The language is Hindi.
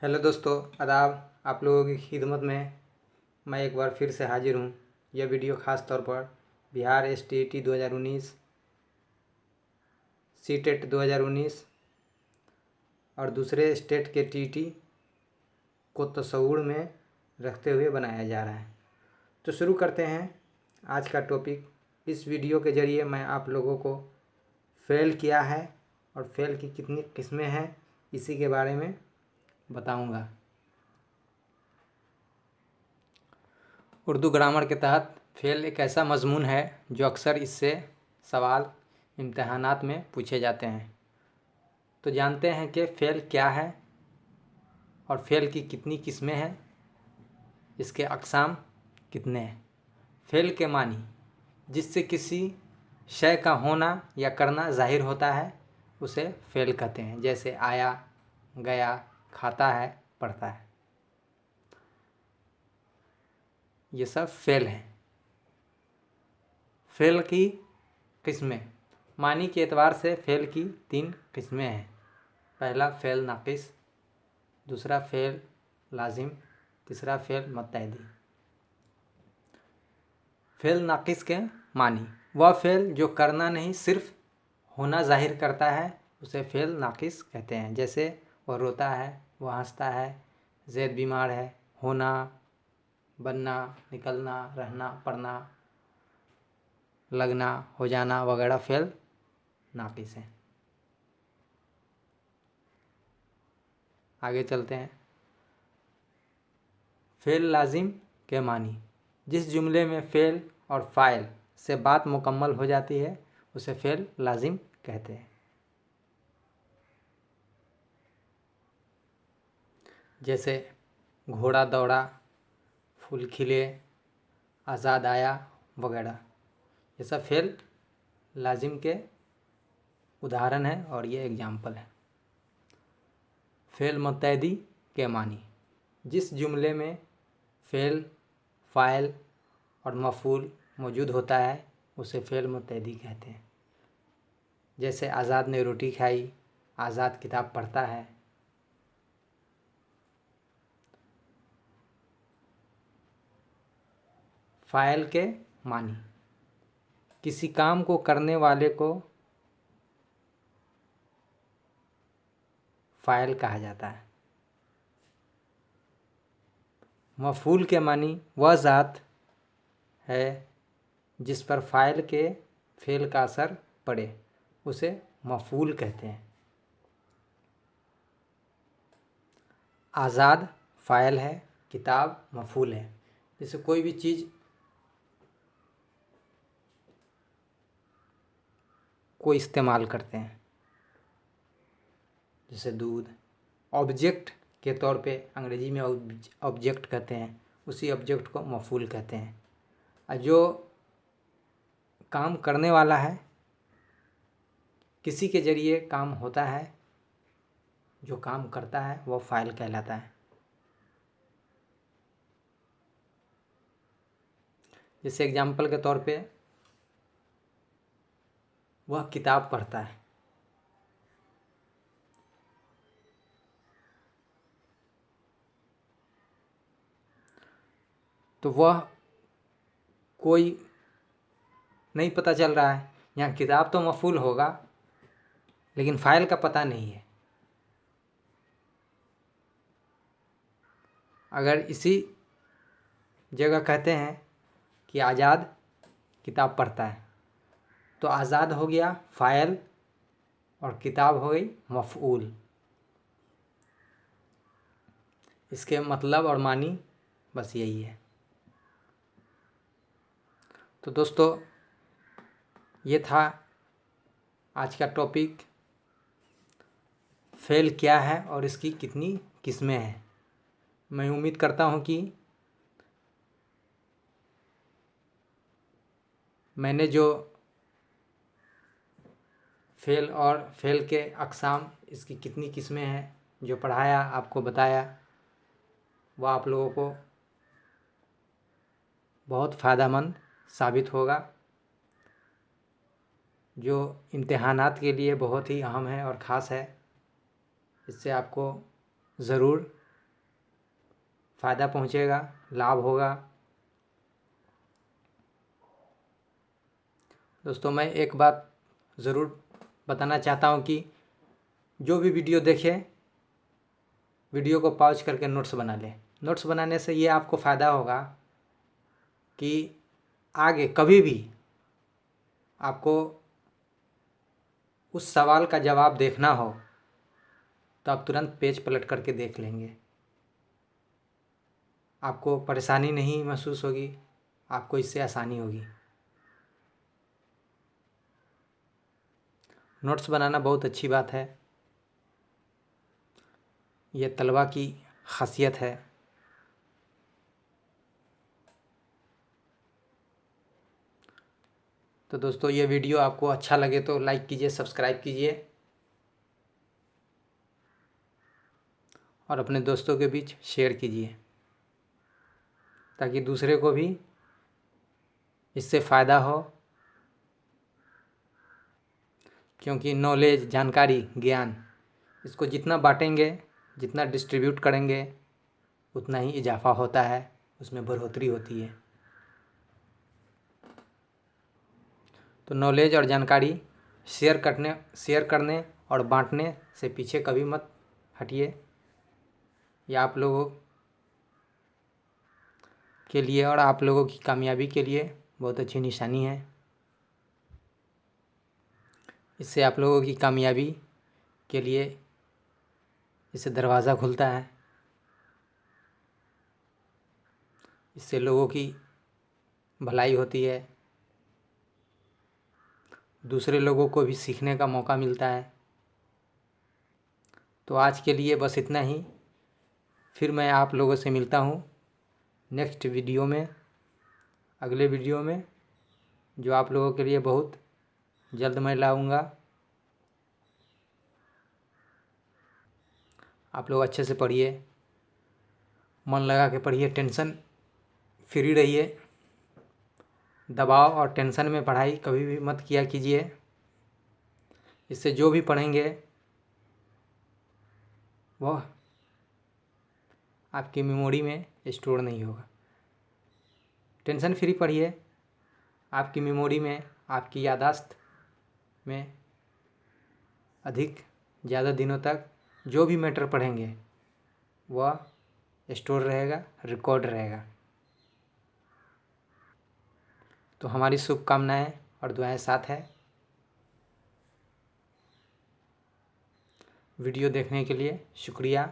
हेलो दोस्तों, आदाब। आप लोगों की खिदमत में मैं एक बार फिर से हाजिर हूँ। यह वीडियो ख़ास तौर पर बिहार STET 2019, CTET 2019 और दूसरे स्टेट के TET को तसव्वुर में रखते हुए बनाया जा रहा है। तो शुरू करते हैं आज का टॉपिक। इस वीडियो के ज़रिए मैं आप लोगों को फ़ेल किया है और फ़ेल की कितनी किस्में हैं इसी के बारे में बताऊंगा। उर्दू ग्रामर के तहत फ़ेल एक ऐसा मज़मून है जो अक्सर इससे सवाल इम्तहानात में पूछे जाते हैं। तो जानते हैं कि फ़ेल क्या है और फ़ेल की कितनी किस्में हैं, इसके अक़साम कितने हैं। फ़ेल के मानी जिससे किसी शय का होना या करना ज़ाहिर होता है उसे फ़ेल कहते हैं। जैसे आया, गया, खाता है, पढ़ता है, ये सब फ़ेल हैं। फ़ेल की किस्में मानी के एतबार से फ़ेल की 3 किस्में हैं। पहला फ़ेल नाक़िस, दूसरा फ़ेल लाजिम, तीसरा फ़ेल मुत्तैदी। फ़ेल नाक़िस के मानी वह फ़ेल जो करना नहीं सिर्फ होना ज़ाहिर करता है उसे फ़ेल नाक़िस कहते हैं। जैसे वह रोता है, वह हंसता है, ज़ैद बीमार है, होना, बनना, निकलना, रहना, पढ़ना, लगना, हो जाना वगैरह फ़ेल नाक़िस हैं। आगे चलते हैं। फ़ेल लाजिम के मानी जिस जुमले में फ़ेल और फ़ाइल से बात मुकम्मल हो जाती है उसे फ़ेल लाजिम कहते हैं। जैसे घोड़ा दौड़ा, फूल खिले, आज़ाद आया वगैरह, ये सब फ़ेल लाजिम के उदाहरण हैं और ये एग्जाम्पल है। फ़ेल मुत्तैदी के मानी जिस जुमले में फ़ेल, फ़ाइल और मफ़ूल मौजूद होता है उसे फ़ेल मुत्तैदी कहते हैं। जैसे आज़ाद ने रोटी खाई, आज़ाद किताब पढ़ता है। फ़ाइल के मानी किसी काम को करने वाले को फ़ाइल कहा जाता है। मफ़ूल के मानी वह ज़ात है जिस पर फ़ाइल के फ़ेल का असर पड़े उसे मफ़ूल कहते हैं। आज़ाद फ़ाइल है, किताब मफ़ूल है। जैसे कोई भी चीज़ को इस्तेमाल करते हैं, जैसे दूध, ऑब्जेक्ट के तौर पे अंग्रेजी में ऑब्जेक्ट कहते हैं, उसी ऑब्जेक्ट को मफ़ूल कहते हैं। और जो काम करने वाला है, किसी के ज़रिए काम होता है, जो काम करता है वो फ़ाइल कहलाता है। जैसे एग्जाम्पल के तौर पे वह किताब पढ़ता है, तो वह कोई नहीं पता चल रहा है। यहाँ किताब तो मफ़ूल होगा लेकिन फ़ाइल का पता नहीं है। अगर इसी जगह कहते हैं कि आज़ाद किताब पढ़ता है तो आज़ाद हो गया फ़ाइल और किताब हो गई मफ़ऊल। इसके मतलब और मानी बस यही है। तो दोस्तों, ये था आज का टॉपिक, फ़ेल क्या है और इसकी कितनी किस्में हैं। मैं उम्मीद करता हूँ कि मैंने जो फ़ेल और फ़ेल के अक़साम, इसकी कितनी किस्में हैं, जो पढ़ाया, आपको बताया, वह आप लोगों को बहुत फ़ायदेमंद साबित होगा, जो इम्तिहानात के लिए बहुत ही अहम है और ख़ास है। इससे आपको ज़रूर फ़ायदा पहुँचेगा, लाभ होगा। दोस्तों मैं एक बात ज़रूर बताना चाहता हूँ कि जो भी वीडियो देखे वीडियो को पॉज करके नोट्स बना ले। नोट्स बनाने से ये आपको फ़ायदा होगा कि आगे कभी भी आपको उस सवाल का जवाब देखना हो तो आप तुरंत पेज पलट करके देख लेंगे। आपको परेशानी नहीं महसूस होगी, आपको इससे आसानी होगी। नोट्स बनाना बहुत अच्छी बात है, ये तलबा की खासियत है। तो दोस्तों ये वीडियो आपको अच्छा लगे तो लाइक कीजिए, सब्सक्राइब कीजिए और अपने दोस्तों के बीच शेयर कीजिए ताकि दूसरे को भी इससे फ़ायदा हो। क्योंकि नॉलेज, जानकारी, ज्ञान इसको जितना बांटेंगे, जितना डिस्ट्रीब्यूट करेंगे उतना ही इजाफा होता है, उसमें बढ़ोतरी होती है। तो नॉलेज और जानकारी शेयर करने और बांटने से पीछे कभी मत हटिए। ये आप लोगों के लिए और आप लोगों की कामयाबी के लिए बहुत अच्छी निशानी है। इससे आप लोगों की कामयाबी के लिए इससे दरवाज़ा खुलता है, इससे लोगों की भलाई होती है, दूसरे लोगों को भी सीखने का मौका मिलता है। तो आज के लिए बस इतना ही। फिर मैं आप लोगों से मिलता हूँ नेक्स्ट वीडियो में, अगले वीडियो में, जो आप लोगों के लिए बहुत जल्द मैं लाऊंगा। आप लोग अच्छे से पढ़िए, मन लगा के पढ़िए, टेंशन फ्री रहिए। दबाव और टेंशन में पढ़ाई कभी भी मत किया कीजिए। इससे जो भी पढ़ेंगे वह आपकी मेमोरी में स्टोर नहीं होगा। टेंशन फ्री पढ़िए, आपकी मेमोरी में, आपकी याददाश्त में ज़्यादा दिनों तक जो भी मैटर पढ़ेंगे वह स्टोर रहेगा, रिकॉर्ड रहेगा। तो हमारी शुभकामनाएं और दुआएं साथ है। वीडियो देखने के लिए शुक्रिया।